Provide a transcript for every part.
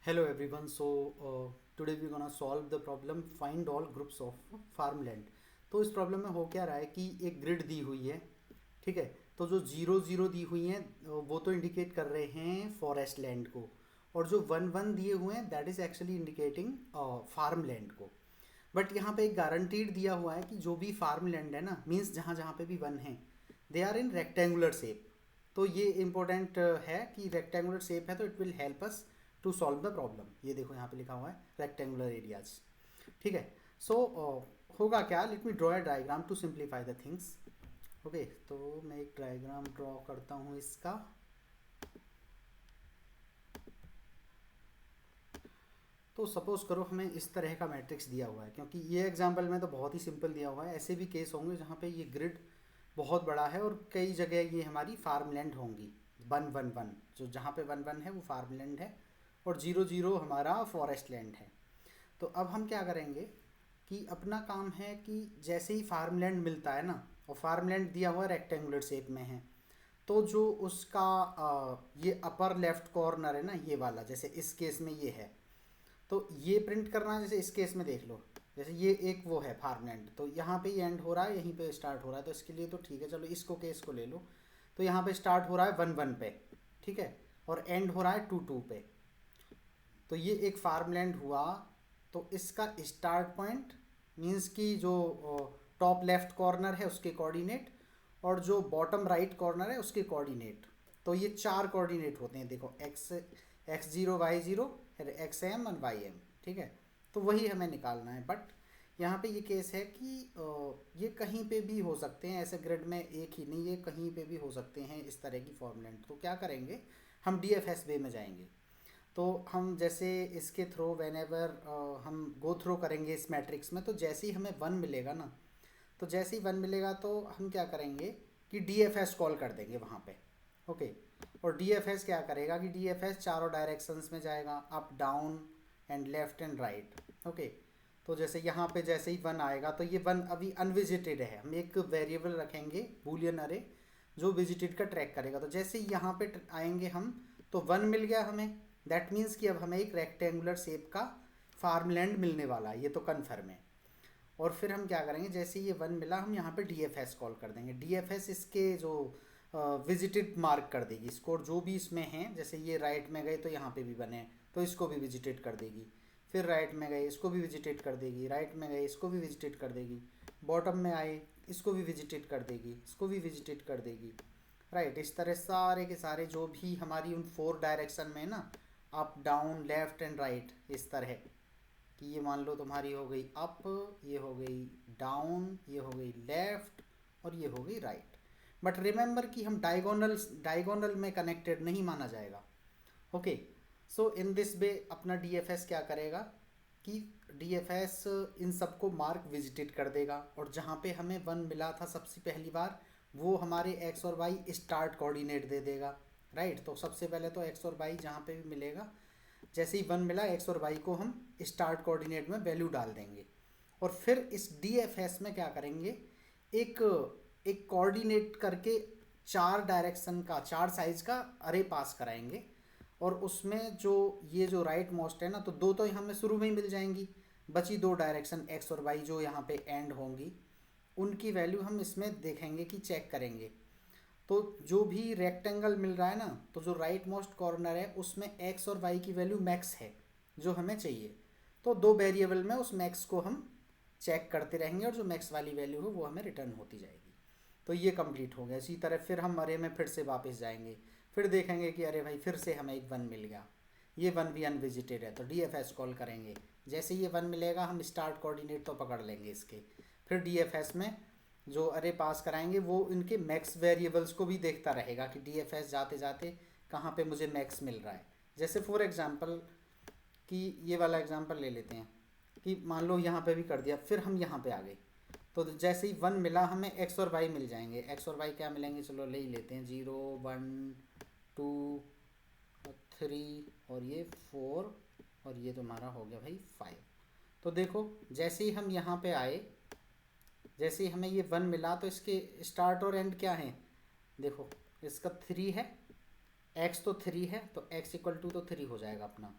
Hello everyone. Today we're gonna solve the problem find all groups of farmland. तो इस problem में हो क्या रहा है कि एक ग्रिड दी हुई है, ठीक है। तो जो जीरो जीरो दी हुई हैं वो तो इंडिकेट कर रहे हैं फॉरेस्ट लैंड को, और जो वन वन दिए हुए हैं that is actually indicating farm land को। बट यहाँ पे एक गारंटीड दिया हुआ है कि जो भी फार्म लैंड है ना, मीन्स जहाँ जहाँ पे भी वन है, they are in rectangular shape. तो ये इम्पोर्टेंट है कि रेक्टेंगुलर शेप है तो it will help us to solve the problem. ये देखो यहाँ पे लिखा हुआ है रेक्टेंगुलर एरियाज, ठीक है। सो होगा क्या, let me draw a diagram to simplify the things. Okay, तो मैं एक डायग्राम ड्रॉ करता हूँ इसका। तो सपोज करो हमें इस तरह का मैट्रिक्स दिया हुआ है, क्योंकि ये एग्जाम्पल में तो बहुत ही सिंपल दिया हुआ है। ऐसे भी केस होंगे जहाँ पे ये ग्रिड बहुत बड़ा है और कई जगह ये हमारी फार्म लैंड होंगी। वन वन वन, जो जहाँ पे वन वन है वो फार्म लैंड है, और जीरो जीरो हमारा फॉरेस्ट लैंड है। तो अब हम क्या करेंगे कि अपना काम है कि जैसे ही फार्म लैंड मिलता है ना, और फार्म लैंड दिया हुआ रेक्टेंगुलर शेप में है, तो जो उसका ये अपर लेफ्ट कॉर्नर है ना, ये वाला, जैसे इस केस में ये है, तो ये प्रिंट करना है। जैसे इस केस में देख लो, जैसे ये एक वो है फार्मलैंड, तो यहाँ पे ही एंड हो रहा है, यहीं पे स्टार्ट हो रहा है, तो इसके लिए तो ठीक है। चलो इसको केस को ले लो, तो यहाँ पे स्टार्ट हो रहा है वन वन पे, ठीक है, और एंड हो रहा है टू टू पे। तो ये एक फार्मलैंड हुआ। तो इसका स्टार्ट पॉइंट मीन्स कि जो टॉप लेफ्ट कॉर्नर है उसके कोऑर्डिनेट, और जो बॉटम राइट कॉर्नर है उसके कोऑर्डिनेट। तो ये चार कोऑर्डिनेट होते हैं, देखो x x zero y zero, फिर एक्स एम और वाई एम, ठीक है। तो वही हमें निकालना है। बट यहाँ पे ये केस है कि ये कहीं पे भी हो सकते हैं, ऐसे ग्रिड में एक ही नहीं, ये कहीं पे भी हो सकते हैं इस तरह की फॉर्मूलेंट। तो क्या करेंगे, हम डी एफ एस वे में जाएंगे। तो हम जैसे इसके थ्रो वेन एवर हम गो थ्रो करेंगे इस मैट्रिक्स में, तो जैसे ही हमें वन मिलेगा ना, तो जैसे ही वन मिलेगा तो हम क्या करेंगे कि डी एफ एस कॉल कर देंगे वहाँ पे। ओके, और डी एफ एस क्या करेगा कि डी एफ एस चारों डायरेक्शंस में जाएगा, up down and left and right. Okay, तो जैसे यहाँ पे जैसे ही वन आएगा, तो ये वन अभी अनविजिटेड है, हम एक वेरिएबल रखेंगे बूलियन अरे जो विजिटेड का ट्रैक करेगा। तो जैसे ही यहाँ पे आएंगे हम, तो वन मिल गया हमें। दैट मीन्स कि अब हमें एक रेक्टेंगुलर शेप का फार्मलैंड मिलने वाला है, ये तो कन्फर्म है। और फिर हम क्या करेंगे, जैसे ये वन मिला, हम यहाँ पे डी एफ एस कॉल कर देंगे। डी एफ एस इसके जो विजिटेड मार्क कर देगी इसको, और जो भी इसमें हैं, जैसे ये राइट में गए तो यहाँ पे भी बने, तो इसको भी विजिटेट कर देगी। फिर राइट में गए, इसको भी विजिटेट कर देगी। राइट में गए, इसको भी विजिटेट कर देगी। बॉटम में आए, इसको भी विजिटेट कर देगी, इसको भी विजिटेट कर देगी। राइट, इस तरह सारे के सारे जो भी हमारी उन फोर डायरेक्शन में ना, up down left and right, इस तरह कि ये मान लो तुम्हारी हो गई अप, ये हो गई डाउन, ये हो गई लेफ्ट, और ये हो गई राइट। बट रिमेंबर कि हम डायगोनल डायगोनल में कनेक्टेड नहीं माना जाएगा। Okay, so in this way अपना डीएफएस क्या करेगा कि डीएफएस इन सबको मार्क विजिटेट कर देगा, और जहाँ पे हमें वन मिला था सबसे पहली बार, वो हमारे एक्स और वाई स्टार्ट कोऑर्डिनेट दे देगा। राइट, तो सबसे पहले तो एक्स और वाई जहाँ पे भी मिलेगा, जैसे ही वन मिला, एक्स और वाई को हम स्टार्ट कोऑर्डिनेट में वैल्यू डाल देंगे। और फिर इस डी एफ एस में क्या करेंगे, एक एक कोऑर्डिनेट करके चार डायरेक्शन का, चार साइज का अरे पास कराएंगे। और उसमें जो ये जो राइट मोस्ट है ना, तो दो तो हमें शुरू में ही मिल जाएंगी, बची दो डायरेक्शन एक्स और वाई जो यहाँ पे एंड होंगी, उनकी वैल्यू हम इसमें देखेंगे कि चेक करेंगे। तो जो भी रेक्टेंगल मिल रहा है ना, तो जो राइट मोस्ट कॉर्नर है उसमें एक्स और वाई की वैल्यू मैक्स है जो हमें चाहिए। तो दो वेरिएबल में उस मैक्स को हम चेक करते रहेंगे, और जो मैक्स वाली वैल्यू है वो हमें रिटर्न होती जाएगी। तो ये कंप्लीट हो गया। इसी तरह फिर हम अरे में फिर से वापस जाएंगे, फिर देखेंगे कि अरे भाई फिर से हमें एक वन मिल गया, ये वन भी अनविजिटेड है, तो डी एफ एस कॉल करेंगे। जैसे ये वन मिलेगा हम स्टार्ट कोऑर्डिनेट तो पकड़ लेंगे इसके। फिर डी एफ एस में जो अरे पास कराएंगे वो इनके मैक्स वेरिएबल्स को भी देखता रहेगा कि डी एफ एस जाते जाते कहाँ पे मुझे मैक्स मिल रहा है। जैसे फॉर एग्जांपल कि ये वाला एग्जांपल ले लेते हैं कि मान लो यहाँ पे भी कर दिया, फिर हम यहाँ पे आ गए, तो जैसे ही वन मिला हमें एक्स और वाई मिल जाएंगे। एक्स और वाई क्या मिलेंगे, चलो ले ही लेते हैं, जीरो वन टू थ्री, और ये फोर, और ये तुम्हारा हो गया भाई फाइव। तो देखो जैसे ही हम यहाँ पे आए, जैसे ही हमें ये वन मिला, तो इसके स्टार्ट और एंड क्या है, देखो इसका थ्री है, एक्स तो थ्री है, तो एक्स इक्वल टू तो थ्री हो जाएगा अपना।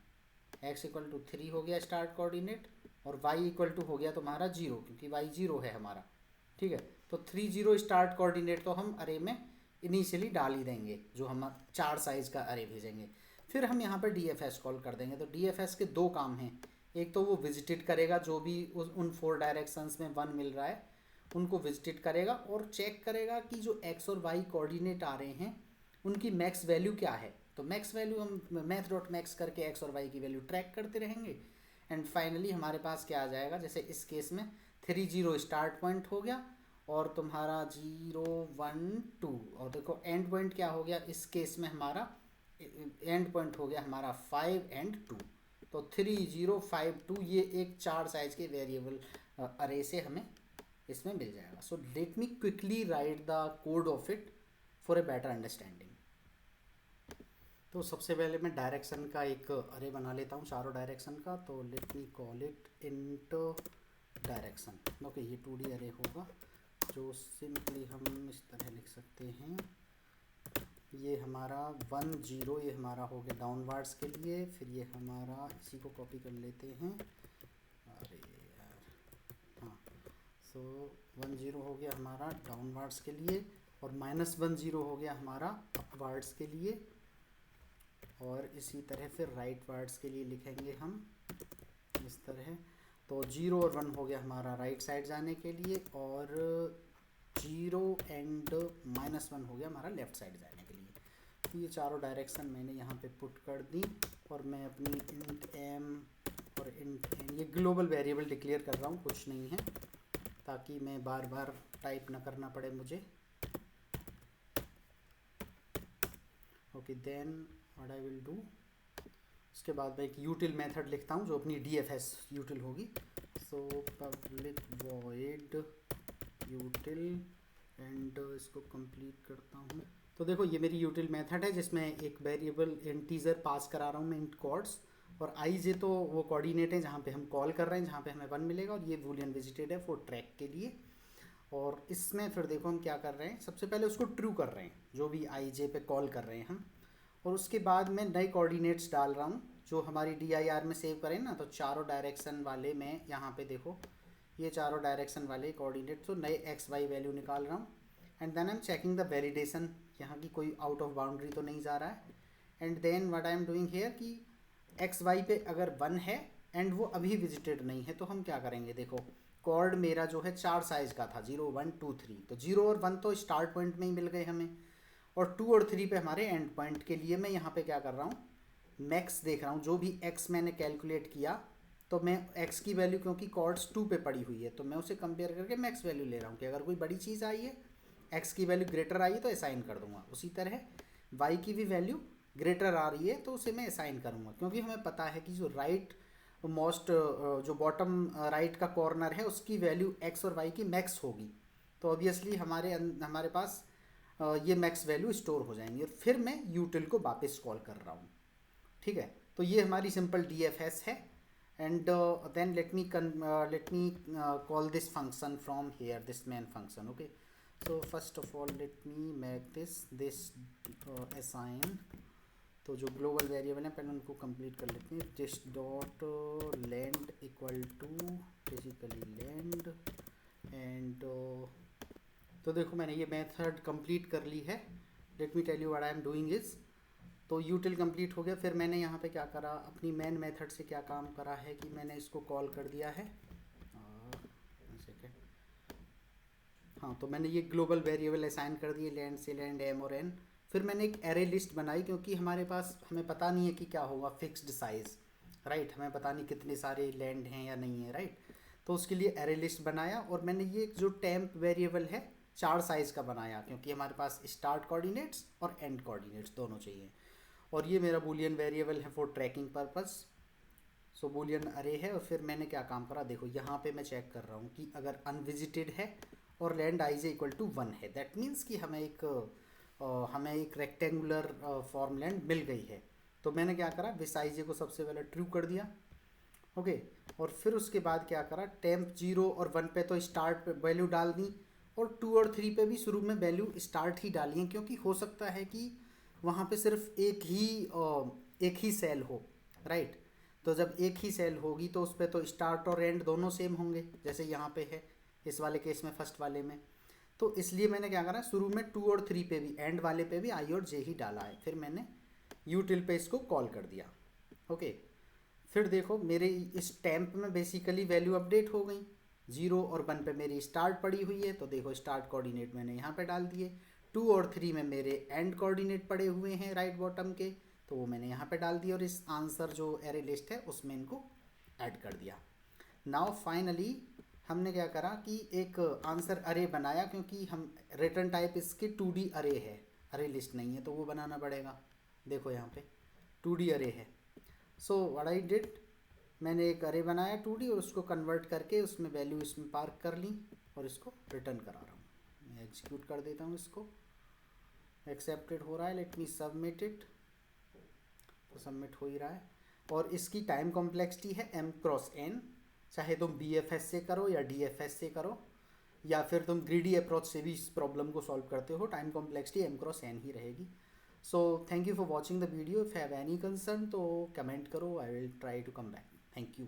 x इक्वल टू 3 हो गया स्टार्ट कोऑर्डिनेट, और y इक्वल टू हो गया तुम्हारा 0, क्योंकि y 0 है हमारा। ठीक है, तो 3 0 स्टार्ट कोऑर्डिनेट तो हम अरे में इनिशियली डाल ही देंगे, जो हम 4 साइज़ का अरे भेजेंगे। फिर हम यहाँ पर DFS कॉल कर देंगे। तो DFS के दो काम हैं, एक तो वो विजिटेड करेगा जो भी उन 4 डायरेक्शंस में 1 मिल रहा है उनको विजिटेड करेगा, और चेक करेगा कि जो x और y कोऑर्डिनेट आ रहे हैं उनकी मैक्स वैल्यू क्या है। तो मैक्स वैल्यू हम मैथ डॉट मैक्स करके x और y की वैल्यू ट्रैक करते रहेंगे, एंड फाइनली हमारे पास क्या आ जाएगा, जैसे इस केस में 3 0 स्टार्ट पॉइंट हो गया और तुम्हारा 0 1 2, और देखो एंड पॉइंट क्या हो गया इस केस में, हमारा एंड पॉइंट हो गया हमारा 5 एंड 2। तो 3 0 5 2 ये एक 4 साइज के वेरिएबल अरे से हमें इसमें मिल जाएगा। So let me quickly right the code of it for a better understanding. तो सबसे पहले मैं डायरेक्शन का एक अरे बना लेता हूँ, चारों डायरेक्शन का। तो late me call it into direction. Okay, ये 2D अरे होगा जो सिंपली हम इस तरह लिख सकते हैं। ये हमारा 1 0 ये हमारा हो गया डाउनवर्ड्स के लिए, फिर ये हमारा इसी को कॉपी कर लेते हैं, अरे यार हाँ। सो 1 0 हो गया हमारा डाउनवर्ड्स के लिए, और -1 0 हो गया हमारा अपवर्ड्स के लिए, और इसी तरह फिर राइट वर्ड्स के लिए लिखेंगे हम इस तरह। तो 0 और 1 हो गया हमारा राइट साइड जाने के लिए, और 0 एंड -1 हो गया हमारा लेफ़्ट साइड जाने के लिए। तो ये चारों डायरेक्शन मैंने यहाँ पे पुट कर दी, और मैं अपनी इंट m और इंट n ये ग्लोबल वेरिएबल डिक्लेयर कर रहा हूँ, कुछ नहीं है, ताकि मैं बार बार टाइप ना करना पड़े मुझे। Okay, then what I will do, उसके बाद मैं एक यूटिल मेथड लिखता हूँ जो अपनी DFS यूटिल होगी। सो पब्लिक वॉइड यूटिल, एंड इसको कंप्लीट करता हूँ। तो देखो ये मेरी यूटिल मेथड है जिसमें एक वेरिएबल इंटीजर पास करा रहा हूँ मैं, इंट कॉर्ड्स, और ij तो वो कोऑर्डिनेट है जहाँ पे हम कॉल कर रहे हैं, जहाँ पे हमें 1 मिलेगा, और ये बूलियन विजिटेड है फॉर ट्रैक के लिए। और इसमें फिर देखो हम क्या कर रहे हैं, सबसे पहले उसको ट्रू कर रहे हैं जो भी ij पे कॉल कर रहे हैं हम, और उसके बाद मैं नए कोऑर्डिनेट्स डाल रहा हूँ जो हमारी dir में सेव करें ना। तो चारों डायरेक्शन वाले में यहाँ पे देखो ये चारों डायरेक्शन वाले कोऑर्डिनेट, तो नए x y वैल्यू निकाल रहा हूँ, and then I am checking the validation, यहाँ की कोई आउट ऑफ बाउंड्री तो नहीं जा रहा है। And then what I am doing here कि एक्स वाई पे अगर 1 है एंड वो अभी विजिटेड नहीं है तो हम क्या करेंगे, देखो कॉर्ड मेरा जो है 4 साइज का था, 0 1 2 3, तो 0 और 1 तो स्टार्ट पॉइंट में ही मिल गए हमें, और 2 और 3 पे हमारे एंड पॉइंट के लिए मैं यहाँ पे क्या कर रहा हूँ, मैक्स देख रहा हूँ। जो भी x मैंने कैलकुलेट किया तो मैं x की वैल्यू, क्योंकि कॉर्ड्स 2 पे पड़ी हुई है, तो मैं उसे कंपेयर करके मैक्स वैल्यू ले रहा हूँ कि अगर कोई बड़ी चीज़ आई है, x की वैल्यू ग्रेटर आई है तो असाइन कर दूंगा। उसी तरह y की भी वैल्यू ग्रेटर आ रही है तो उसे मैं असाइन करूँगा, क्योंकि हमें पता है कि जो राइट मोस्ट जो बॉटम राइट का कॉर्नर है उसकी वैल्यू x और y की मैक्स होगी, तो ऑब्वियसली हमारे पास ये मैक्स वैल्यू स्टोर हो जाएंगी, और फिर मैं यूटिल को वापस कॉल कर रहा हूँ। ठीक है, तो ये हमारी सिंपल DFS है, and then let me call this function from here, this main function. Okay, so first of all let me make this assign। तो जो ग्लोबल वेरिएबल है पहले उनको कंप्लीट कर लेते हैं। This dot land equal to basically land, and तो देखो मैंने ये मेथड कंप्लीट कर ली है। Let me tell you what I am doing is, तो यूटिल कंप्लीट हो गया, फिर मैंने यहाँ पे क्या करा, अपनी मेन मेथड से क्या काम करा है कि मैंने इसको कॉल कर दिया है, हाँ, तो मैंने ये ग्लोबल वेरिएबल असाइन कर दिए लैंड से लैंड m और n। फिर मैंने एक एरे लिस्ट बनाई, क्योंकि हमारे पास हमें पता नहीं है कि क्या होगा फिक्स्ड साइज़, राइट, हमें पता नहीं कितने सारे लैंड हैं या नहीं है, राइट। तो उसके लिए एरे लिस्ट बनाया, और मैंने ये जो टेम्प वेरिएबल है 4 साइज़ का बनाया, क्योंकि हमारे पास स्टार्ट कोऑर्डिनेट्स और एंड कोऑर्डिनेट्स दोनों चाहिए, और ये मेरा बूलियन वेरिएबल है for tracking purpose. So boolean array है, और फिर मैंने क्या काम करा, देखो यहाँ पे मैं चेक कर रहा हूँ कि अगर अनविजिटेड है और लैंड ij इक्वल टू 1 है, दैट मीन्स कि हमें एक रेक्टेंगुलर फॉर्म लैंड मिल गई है। तो मैंने क्या करा, विस ij को सबसे पहले ट्रू कर दिया। ओके, और फिर उसके बाद क्या करा, टेम्प 0 और 1 पे तो स्टार्ट वैल्यू डाल दी, और 2 और 3 पे भी शुरू में वैल्यू स्टार्ट ही डाली है, क्योंकि हो सकता है कि वहाँ पे सिर्फ एक ही सेल हो, राइट। तो जब एक ही सेल होगी तो उस पर तो स्टार्ट और एंड दोनों सेम होंगे, जैसे यहाँ पे है इस वाले केस में, फर्स्ट वाले में। तो इसलिए मैंने क्या करा, शुरू में 2 और 3 पे भी, एंड वाले पे भी आई और जे ही डाला है, फिर मैंने यूटिल पे इसको कॉल कर दिया। ओके, फिर देखो मेरे इस टैंप में बेसिकली वैल्यू अपडेट हो गई, 0 और 1 पे मेरी स्टार्ट पड़ी हुई है, तो देखो स्टार्ट कोऑर्डिनेट मैंने यहाँ पे डाल दिए। 2 और 3 में मेरे एंड कोऑर्डिनेट पड़े हुए हैं राइट बॉटम के, तो वो मैंने यहाँ पे डाल दिया, और इस आंसर जो एरे लिस्ट है उसमें इनको ऐड कर दिया। नाउ फाइनली हमने क्या करा कि एक आंसर अरे बनाया, क्योंकि हम रिटर्न टाइप इसकी 2D अरे है, अरे लिस्ट नहीं है, तो वो बनाना पड़ेगा। देखो यहाँ पे 2D अरे है। सो व्हाट आई डिड, मैंने एक अरे बनाया 2D और उसको कन्वर्ट करके उसमें वैल्यू इसमें पार्क कर ली और इसको रिटर्न करा रहा हूँ। मैं एग्जीक्यूट कर देता हूँ इसको, एक्सेप्टेड हो रहा है, लेट मी सबमिट इट। तो सबमिट हो ही रहा है। और इसकी टाइम कॉम्प्लेक्सिटी है m×n, चाहे तुम BFS से करो या DFS से करो, या फिर तुम ग्रीडी अप्रोच से भी इस प्रॉब्लम को सॉल्व करते हो, टाइम कॉम्प्लेक्सिटी m×n ही रहेगी। So thank you for watching the video. If have any concern तो कमेंट करो, I will try to come back. Thank you.